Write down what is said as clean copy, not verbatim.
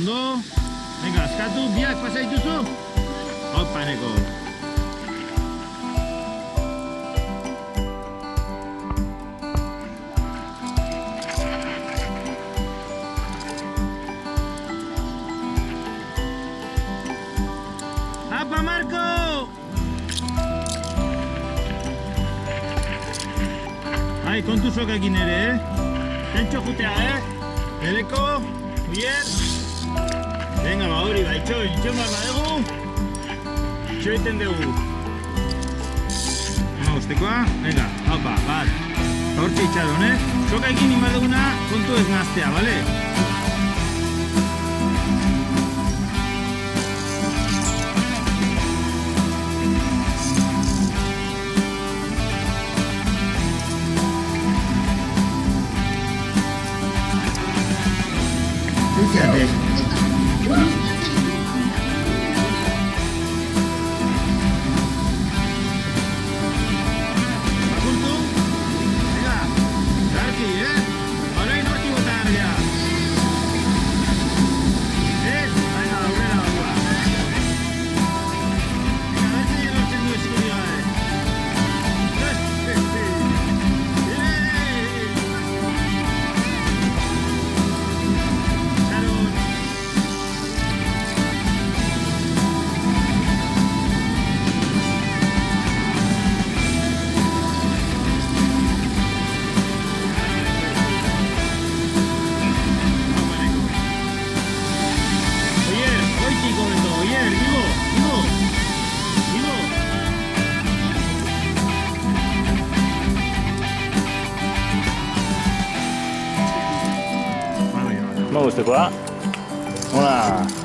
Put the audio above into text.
ondo. Venga, askatu, biak pasa dituzu. Opa, neko. Apa, Marco! Ai, kontu sokakin ere, Tentxo jutea, Beleko, Uier. Venga, ba, hori, ba, itxoin behar badegu. Itxoiten dugu. Ustekoa, venga, haupa, bat. Hortxe itxaron, Sokakin inbar duguna, kontu ez naztea, bale? Fíjate. Apuntu? Venga, zarki, Orain horti bota argia. Venga, aurrera bagua. Venga, bertze lortzen du eskurioa, Mo gustekoa. Hola.